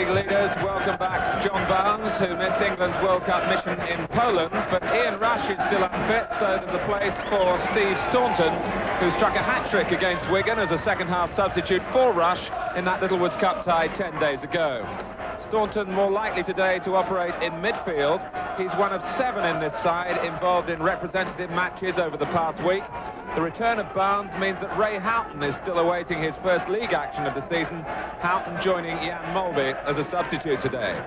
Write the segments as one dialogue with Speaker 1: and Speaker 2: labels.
Speaker 1: morning, leaders. Welcome back John Barnes, who missed England's World Cup mission in Poland, but Ian Rush is still unfit, so there's a place for Steve Staunton, who struck a hat-trick against Wigan as a second-half substitute for Rush in that Littlewoods Cup tie 10 days ago. Staunton more likely today to operate in midfield. He's one of 7 in this side involved in representative matches over the past week. The return of Barnes means that Ray Houghton is still awaiting his first league action of the season, Houghton joining Ian Mulvey as a substitute today.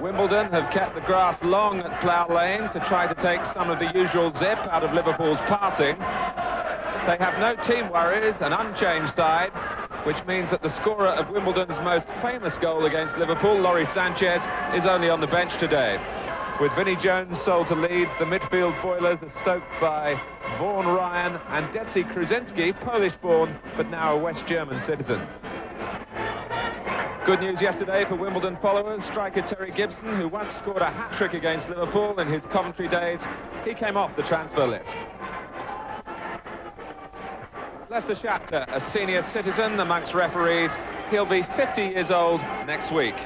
Speaker 1: Wimbledon have kept the grass long at Plough Lane to try to take some of the usual zip out of Liverpool's passing. They have no team worries, an unchanged side, which means that the scorer of Wimbledon's most famous goal against Liverpool, Lawrie Sanchez, is only on the bench today. With Vinnie Jones sold to Leeds, the midfield boilers are stoked by Vaughan Ryan and Detsy Kruzinski, Polish-born, but now a West German citizen. Good news yesterday for Wimbledon followers. Striker Terry Gibson, who once scored a hat-trick against Liverpool in his Coventry days, he came off the transfer list. Lester Shapter, a senior citizen amongst referees. He'll be 50 years old next week.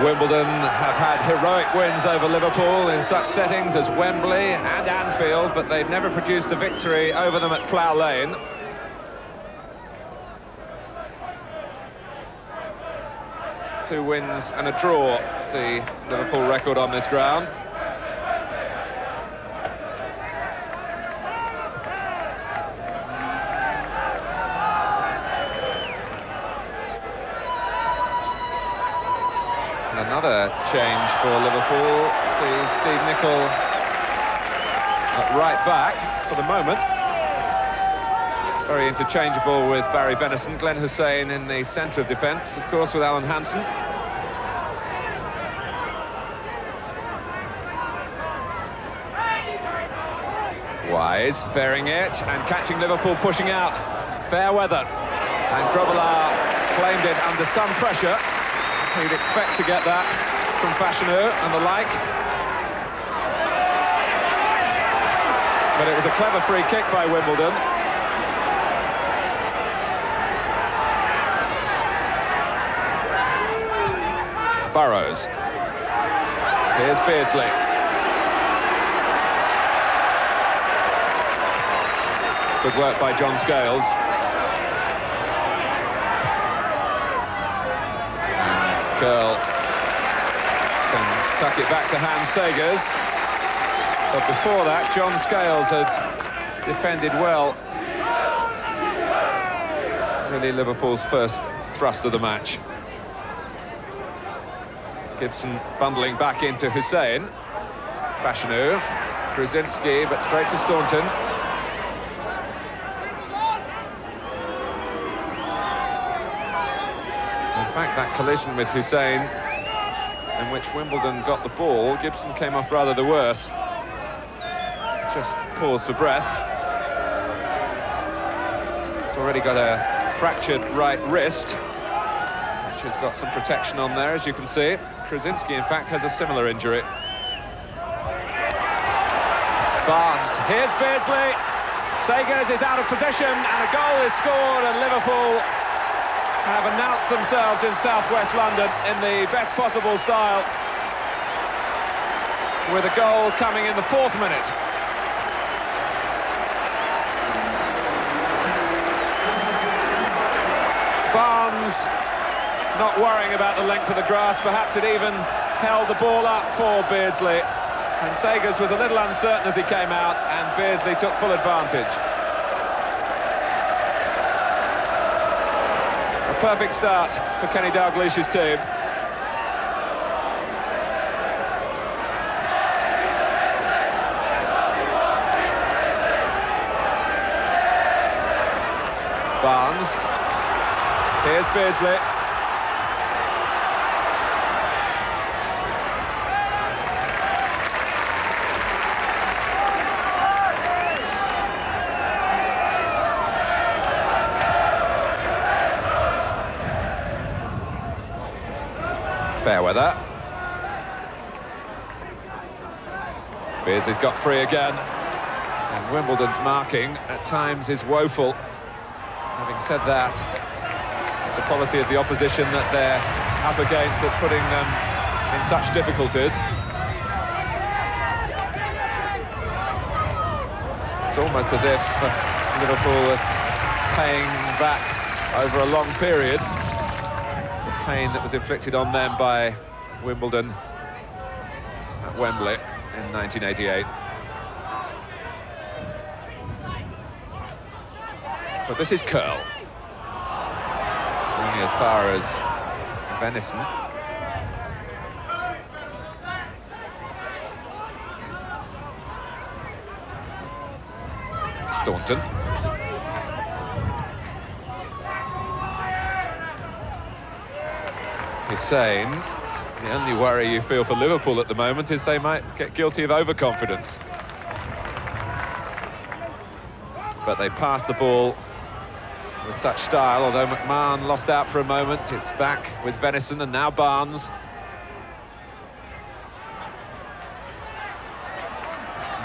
Speaker 1: Wimbledon have had heroic wins over Liverpool in such settings as Wembley and Anfield, but they've never produced a victory over them at Plough Lane. Two wins and a draw, the Liverpool record on this ground. Another change for Liverpool sees Steve Nicol at right back for the moment. Very interchangeable with Barry Venison. Glenn Hussein in the centre of defence, of course, with Alan Hansen. Wise ferrying it and catching Liverpool pushing out. Fair weather. And Grobbelaar claimed it under some pressure. You'd expect to get that from Fashanu and the like. But it was a clever free kick by Wimbledon. Burrows. Here's Beardsley. Good work by John Scales. Curl can tuck it back to Hans Segers, but before that John Scales had defended well. Really Liverpool's first thrust of the match. Gibson bundling back into Hussein. Fashanu, Kruzinski, but straight to Staunton. In fact, that collision with Hussein, in which Wimbledon got the ball, Gibson came off rather the worse. Just pause for breath. He's already got a fractured right wrist, which has got some protection on there, as you can see. Kruzinski, in fact, has a similar injury. Barnes, here's Beardsley. Segers is out of possession, and a goal is scored, and Liverpool have announced themselves in southwest London in the best possible style, with a goal coming in the 4th minute. Barnes not worrying about the length of the grass, perhaps it even held the ball up for Beardsley, and Segers was a little uncertain as he came out, and Beardsley took full advantage. Perfect start for Kenny Dalglish's team. Barnes. Here's Beardsley. Fairweather. Beardsley's got free again. And Wimbledon's marking at times is woeful. Having said that, it's the quality of the opposition that they're up against that's putting them in such difficulties. It's almost as if Liverpool is paying back over a long period the pain that was inflicted on them by Wimbledon at Wembley in 1988. But this is curl. Only as far as Venison. Staunton. Hussein. The only worry you feel for Liverpool at the moment is they might get guilty of overconfidence. But they pass the ball with such style, although McMahon lost out for a moment. It's back with Venison and now Barnes.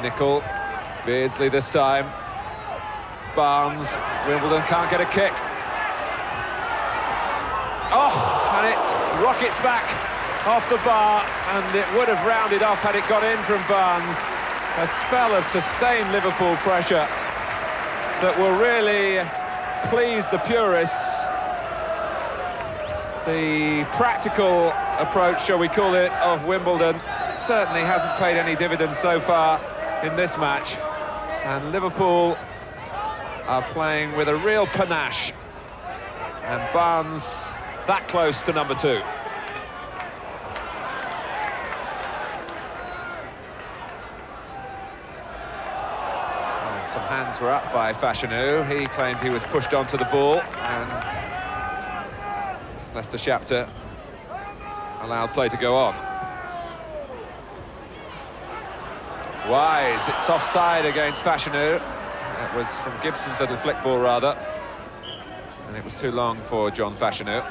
Speaker 1: Nicol, Beardsley this time. Barnes, Wimbledon can't get a kick. Oh, and it rockets back off the bar, and it would have rounded off had it got in from Barnes. A spell of sustained Liverpool pressure that will really please the purists. The practical approach, shall we call it, of Wimbledon certainly hasn't paid any dividends so far in this match. And Liverpool are playing with a real panache. And Barnes that close to number 2. Some hands were up by Fashanu. He claimed he was pushed onto the ball, and Leicester Shapter allowed play to go on. Wise, it's offside against Fashanu. That was from Gibson's little flick ball, rather. And it was too long for John Fashanu.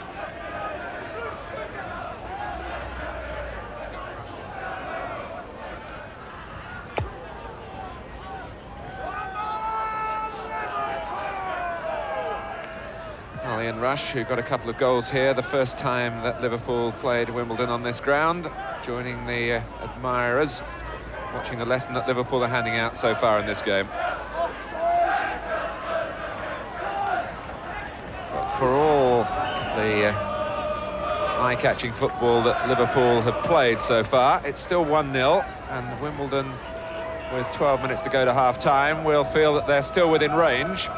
Speaker 1: Well, Ian Rush, who got a couple of goals here, the first time that Liverpool played Wimbledon on this ground, joining the admirers, watching the lesson that Liverpool are handing out so far in this game. But for all the eye-catching football that Liverpool have played so far, it's still 1-0, and Wimbledon, with 12 minutes to go to half-time, will feel that they're still within range.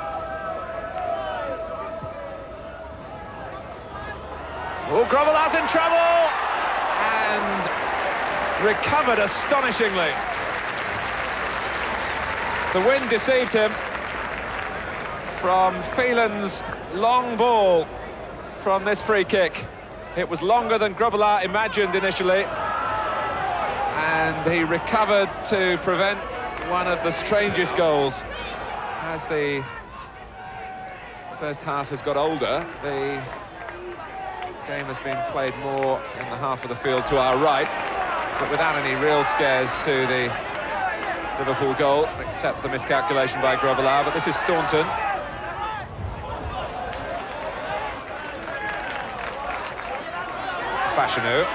Speaker 1: Oh, Grobbelaar's in trouble! And recovered astonishingly. The wind deceived him from Phelan's long ball from this free kick. It was longer than Grobbelaar imagined initially, and he recovered to prevent one of the strangest goals. As the first half has got older, the game has been played more in the half of the field to our right, but without any real scares to the Liverpool goal, except the miscalculation by Grobbelaar. But this is Staunton. Fashanu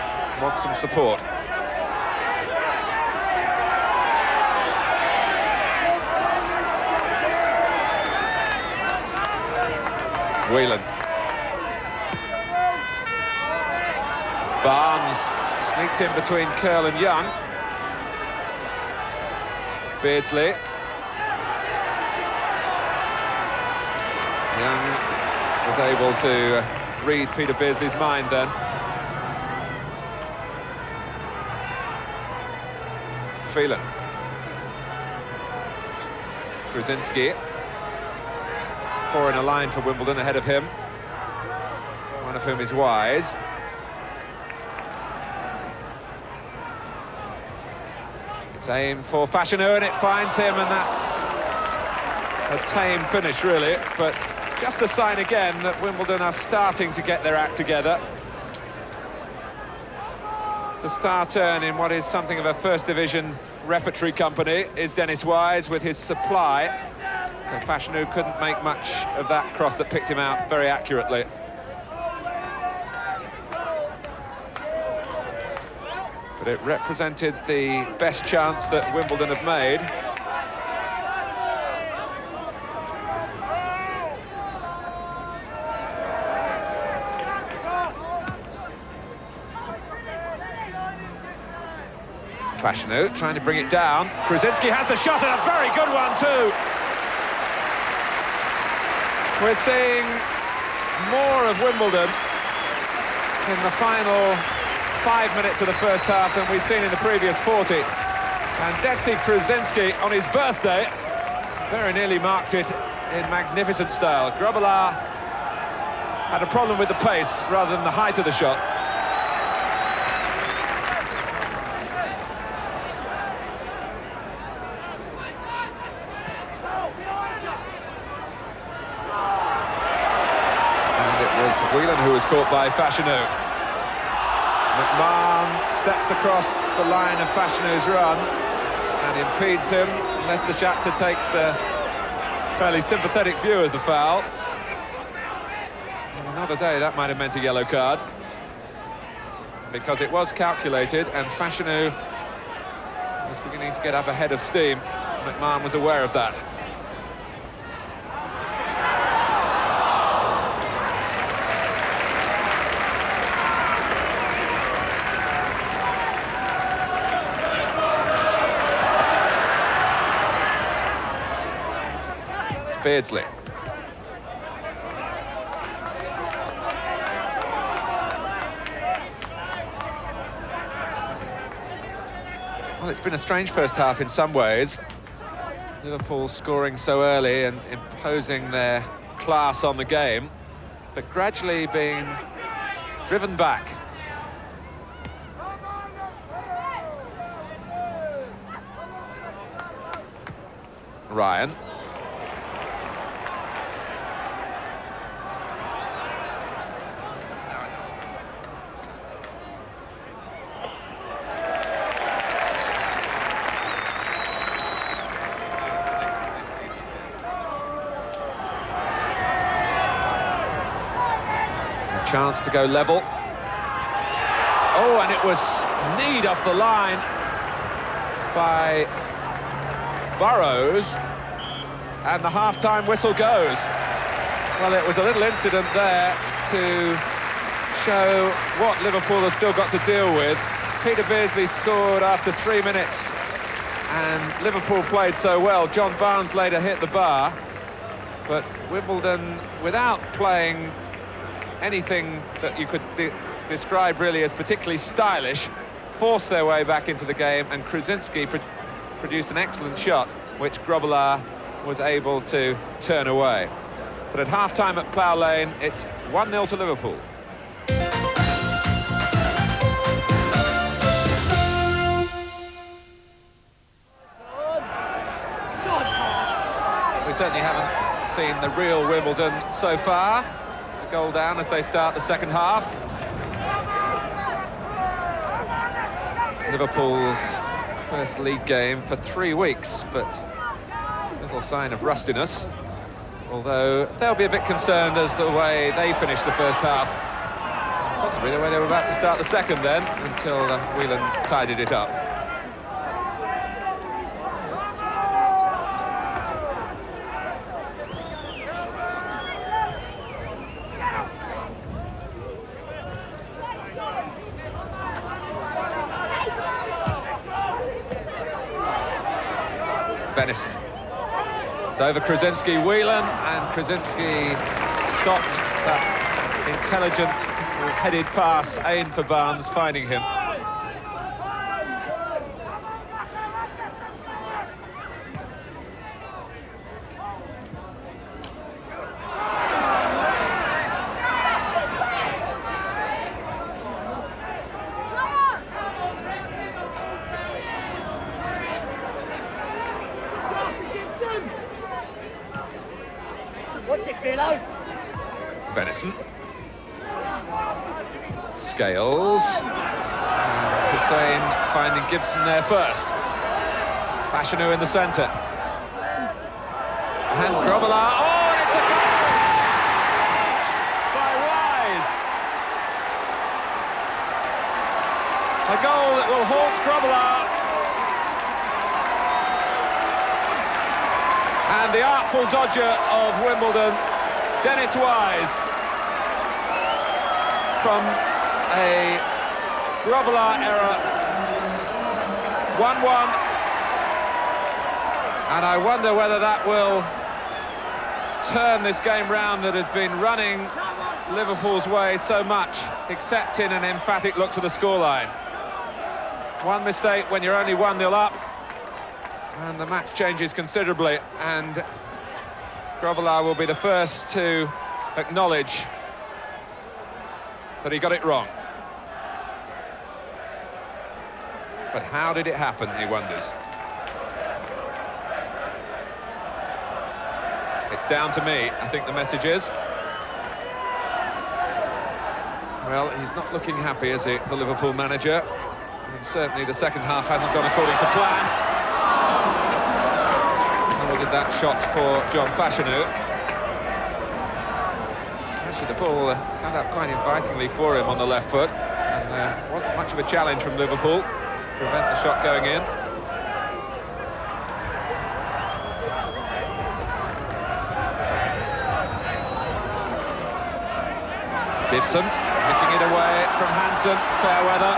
Speaker 1: wants some support. Whelan. Barnes sneaked in between Curl and Young. Beardsley. Young was able to read Peter Beardsley's mind then. Phelan. Krasinski. 4 in a line for Wimbledon ahead of him, one of whom is Wise. It's aimed for Fashanu and it finds him, and that's a tame finish really, but just a sign again that Wimbledon are starting to get their act together. The star turn in what is something of a first division repertory company is Dennis Wise with his supply. And Fashanu couldn't make much of that cross that picked him out very accurately. But it represented the best chance that Wimbledon have made. Fashanu trying to bring it down. Krasinski has the shot, and a very good one too. We're seeing more of Wimbledon in the final 5 minutes of the first half than we've seen in the previous 40. And Detsy Krasinski, on his birthday, very nearly marked it in magnificent style. Grobbelaar had a problem with the pace rather than the height of the shot. Wimbledon who was caught by Fashanu. McMahon steps across the line of Fashanu's run and impedes him. Lester Shapter takes a fairly sympathetic view of the foul. On another day, that might have meant a yellow card, because it was calculated and Fashanu was beginning to get up ahead of steam. McMahon was aware of that. Beardsley. Well, it's been a strange first half in some ways. Liverpool scoring so early and imposing their class on the game, but gradually being driven back. Ryan. Chance to go level. Oh, and it was kneed off the line by Burrows, and the half-time whistle goes. Well, it was a little incident there to show what Liverpool have still got to deal with. Peter Beardsley scored after 3 minutes, and Liverpool played so well. John Barnes later hit the bar, but Wimbledon, without playing anything that you could describe really as particularly stylish, forced their way back into the game, and Krasinski produced an excellent shot, which Grobbelaar was able to turn away. But at half-time at Plough Lane, it's 1-0 to Liverpool. We certainly haven't seen the real Wimbledon so far. Goal down as they start the second half. Liverpool's first league game for 3 weeks, but little sign of rustiness, although they'll be a bit concerned as the way they finished the first half. Possibly the way they were about to start the second then, until Whelan tidied it up. Benison. It's over Krasinski, Whelan, and Krasinski stopped that intelligent headed pass aimed for Barnes, finding him.
Speaker 2: What's it, Philo?
Speaker 1: Benison. Scales. And Hussein finding Gibson there first. Fashanu in the centre. And Grobbelaar, oh, and it's a goal! By Wise. A goal that will haunt Grobbelaar. And the artful dodger of Wimbledon, Dennis Wise, from a Grobbelaar error. 1-1. And I wonder whether that will turn this game round that has been running Liverpool's way so much, except in an emphatic look to the scoreline. One mistake when you're only 1-0 up, and the match changes considerably, and Grobbelaar will be the first to acknowledge that he got it wrong. But how did it happen, he wonders. It's down to me, I think the message is. Well, he's not looking happy, is he, the Liverpool manager? And certainly the second half hasn't gone according to plan. Nor did that shot for John Fashanu. Actually, the ball sat up quite invitingly for him on the left foot, and there wasn't much of a challenge from Liverpool to prevent the shot going in. Gibson, nicking it away from Hansen, Fairweather.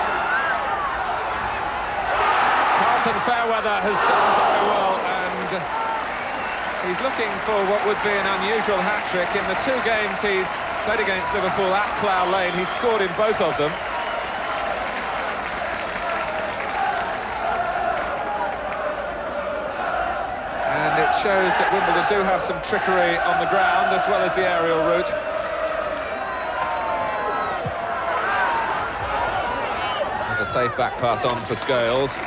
Speaker 1: Carlton Fairweather has done very well, and he's looking for what would be an unusual hat-trick. In the 2 games he's played against Liverpool at Plough Lane, he's scored in both of them. And it shows that Wimbledon do have some trickery on the ground as well as the aerial route. A safe back pass on for Scales.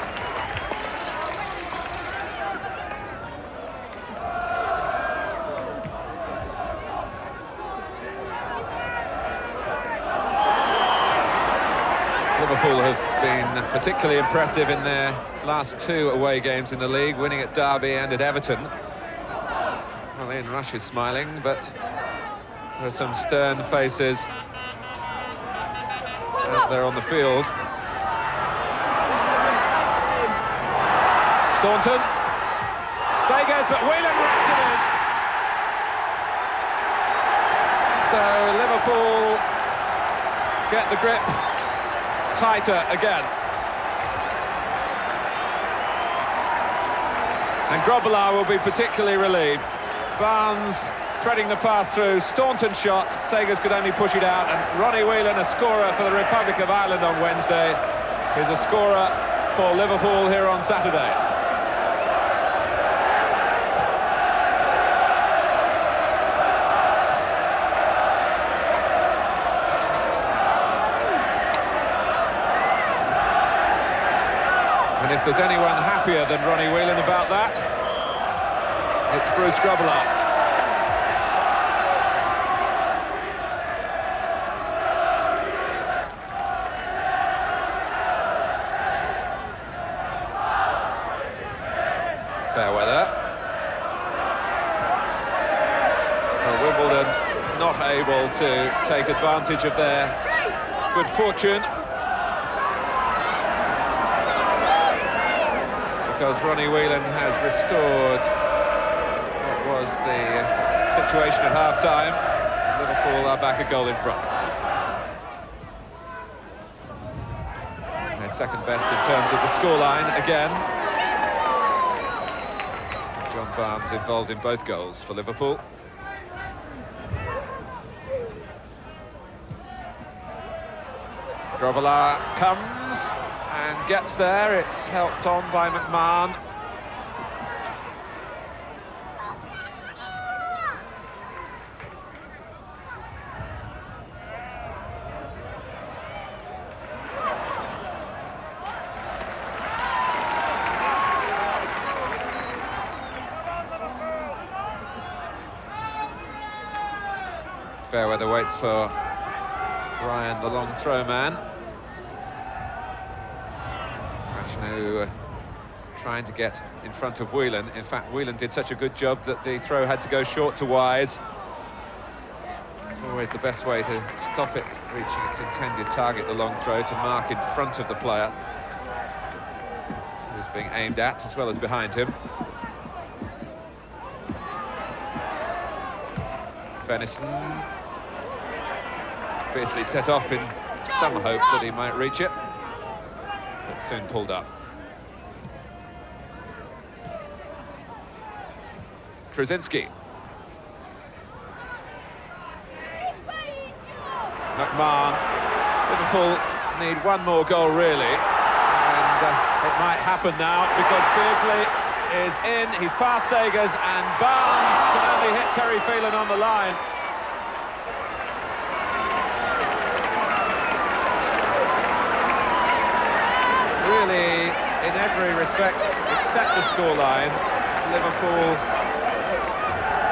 Speaker 1: Liverpool have been particularly impressive in their last 2 away games in the league, winning at Derby and at Everton. Well, Ian Rush is smiling, but there are some stern faces out there on the field. Staunton, Sagers, but Whelan wraps it in. So Liverpool get the grip tighter again. And Grobbelaar will be particularly relieved. Barnes threading the pass through, Staunton shot, Sagers could only push it out, and Ronnie Whelan, a scorer for the Republic of Ireland on Wednesday, is a scorer for Liverpool here on Saturday. And if there's anyone happier than Ronnie Whelan about that, it's Bruce Grobbelaar. Fairweather. Well, Wimbledon not able to take advantage of their good fortune, because Ronnie Whelan has restored what was the situation at half-time. Liverpool are back a goal in front. They're second best in terms of the scoreline again. John Barnes involved in both goals for Liverpool. Grobbelaar comes and gets there. It's helped on by McMahon. Fairweather waits for Ryan, the long throw man. Fashanu trying to get in front of Whelan. In fact, Whelan did such a good job that the throw had to go short to Wise. It's always the best way to stop it reaching its intended target, the long throw, to mark in front of the player who's being aimed at, as well as behind him. Venison. Beardsley set off in some hope that he might reach it, but soon pulled up. Krasinski. McMahon. Liverpool need one more goal, really, and it might happen now, because Beardsley is in, he's past Sagers, and Barnes can only hit Terry Phelan on the line. Really, in every respect, except the scoreline, Liverpool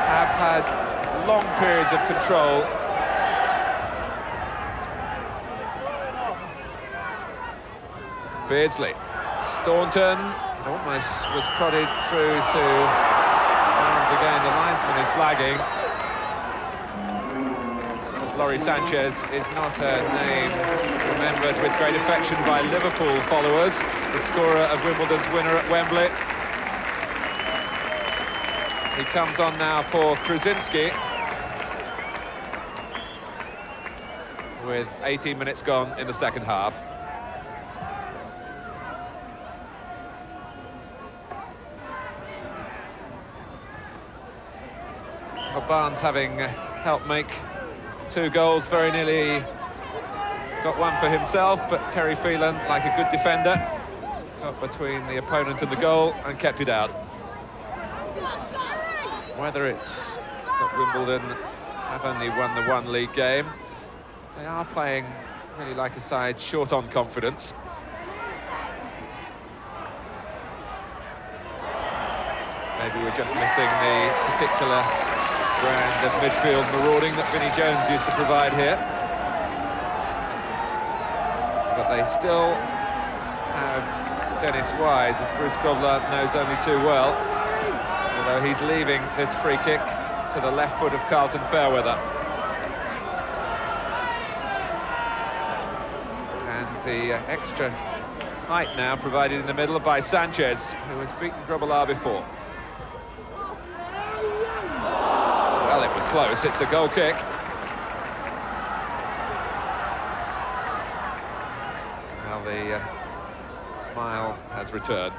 Speaker 1: have had long periods of control. Beardsley, Staunton, almost was prodded through to Barnes again. The linesman is flagging. Laurie Sanchez is not a name remembered with great affection by Liverpool followers, the scorer of Wimbledon's winner at Wembley. He comes on now for Krasinski, with 18 minutes gone in the second half. Barnes, having helped make 2 goals, very nearly got one for himself, but Terry Phelan, like a good defender, got between the opponent and the goal and kept it out. Whether it's that Wimbledon have only won the 1 league game, they are playing really like a side short on confidence. Maybe we're just missing the particular brand of midfield marauding that Vinnie Jones used to provide here. But they still have Dennis Wise, as Bruce Grobbelaar knows only too well, although he's leaving this free kick to the left foot of Carlton Fairweather. And the extra height now provided in the middle by Sanchez, who has beaten Grobbelaar before. Well, it was close. It's a goal kick. Now the smile has returned.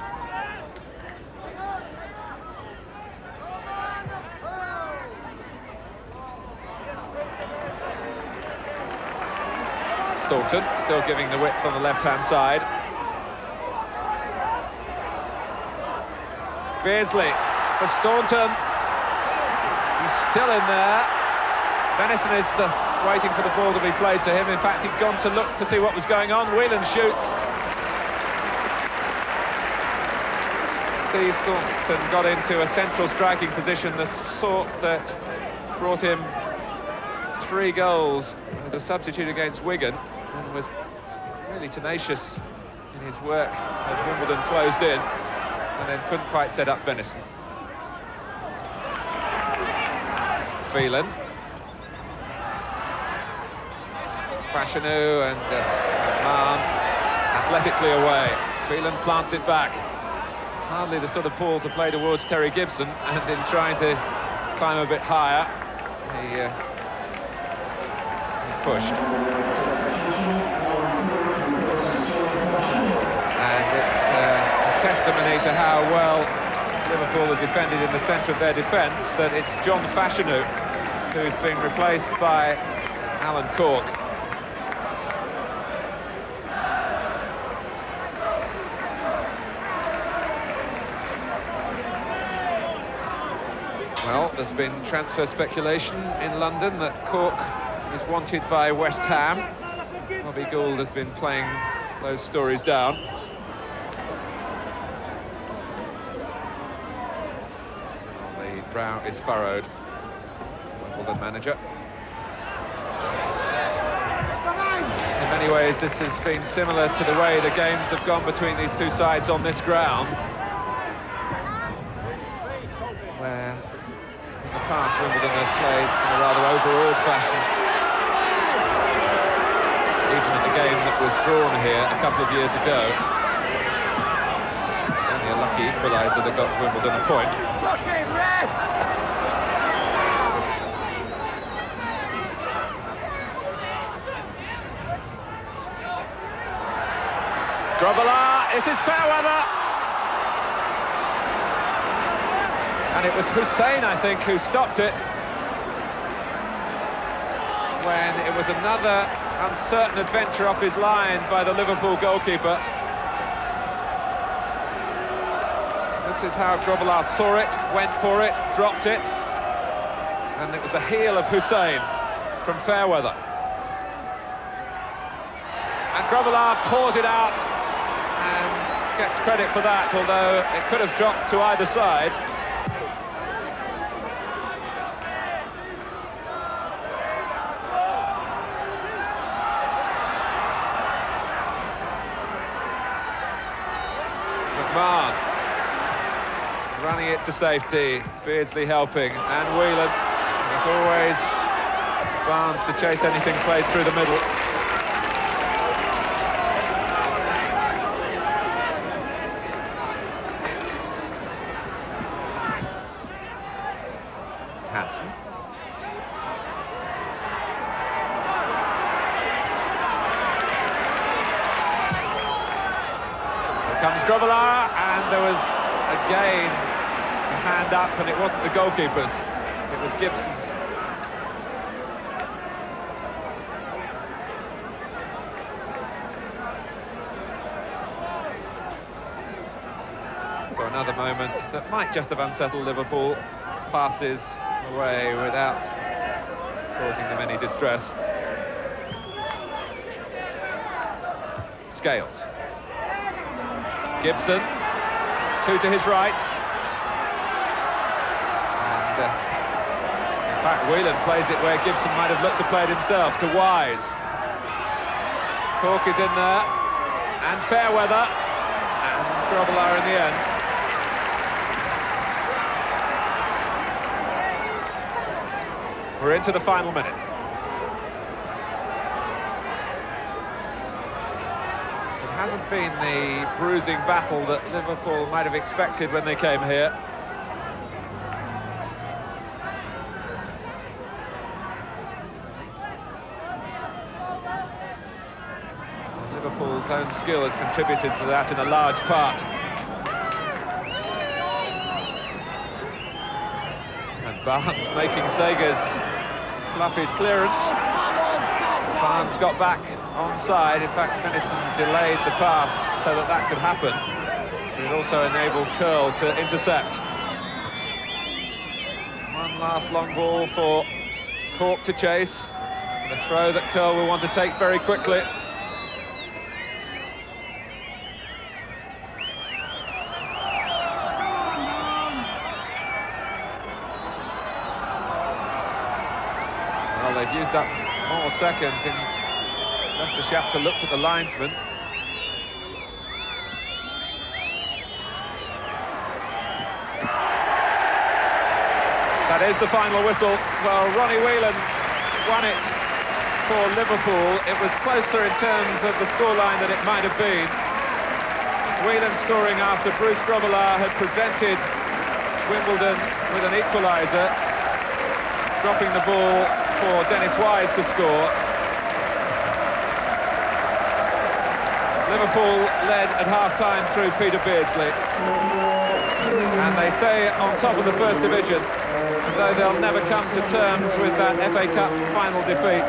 Speaker 1: Staunton still giving the width on the left-hand side. Beardsley for Staunton. He's still in there. Venison is waiting for the ball to be played to him. In fact, he'd gone to look to see what was going on. Whelan shoots. Steve Staunton got into a central striking position, the sort that brought him 3 goals as a substitute against Wigan, and was really tenacious in his work as Wimbledon closed in, and then couldn't quite set up Venison. Phelan. Fashanu and McMahon athletically away. Phelan plants it back. It's hardly the sort of ball to play towards Terry Gibson, and in trying to climb a bit higher, he pushed. And it's a testimony to how well Liverpool are defended in the centre of their defence that it's John Fashanu who's being replaced by Alan Cork. Well, there's been transfer speculation in London that Cork is wanted by West Ham. Bobby Gould has been playing those stories down. Well, the brow is furrowed. Wimbledon manager. In many ways, this has been similar to the way the games have gone between these two sides on this ground. past, Wimbledon have played in a rather overawed fashion. Even in the game that was drawn here a couple of years ago. It's only a lucky equaliser that got Wimbledon a point.
Speaker 2: Look in, red!
Speaker 1: Grobbelaar, this is fair weather! And it was Hussein, I think, who stopped it. When it was another uncertain adventure off his line by the Liverpool goalkeeper. This is how Grobbelaar saw it, went for it, dropped it. And it was the heel of Hussein from Fairweather. And Grobbelaar pours it out and gets credit for that, although it could have dropped to either side. Running it to safety, Beardsley helping, and Whelan. As always, Barnes to chase anything played through the middle. Hansen. Here comes Grobbelaar, and there was again a hand up, and it wasn't the goalkeeper's, it was Gibson's. So another moment that might just have unsettled Liverpool passes away without causing them any distress. Scales. Gibson. Two to his right. And in fact, Whelan plays it where Gibson might have looked to play it himself, to Wise. Cork is in there, and Fairweather, and Grobbelaar in the end. We're into the final minute. Hasn't been the bruising battle that Liverpool might have expected when they came here. Liverpool's own skill has contributed to that in a large part. And Barnes making Sagers fluff his clearance. Barnes got back onside. In fact, Finnison delayed the pass so that that could happen. But it also enabled Curl to intercept. One last long ball for Cork to chase. The throw that Curl will want to take very quickly. Well, they've used up more seconds, and Leicester Shapter looked at the linesman. That is the final whistle. Well, Ronnie Whelan won it for Liverpool. It was closer in terms of the scoreline than it might have been. Whelan scoring after Bruce Grobbelaar had presented Wimbledon with an equaliser, dropping the ball for Dennis Wise to score. Liverpool led at half-time through Peter Beardsley. And they stay on top of the First Division. And though they'll never come to terms with that FA Cup final defeat,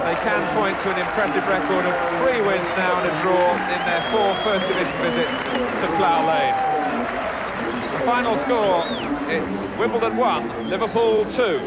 Speaker 1: they can point to an impressive record of 3 wins now and a draw in their 4 First Division visits to Plough Lane. The final score, it's Wimbledon 1, Liverpool 2.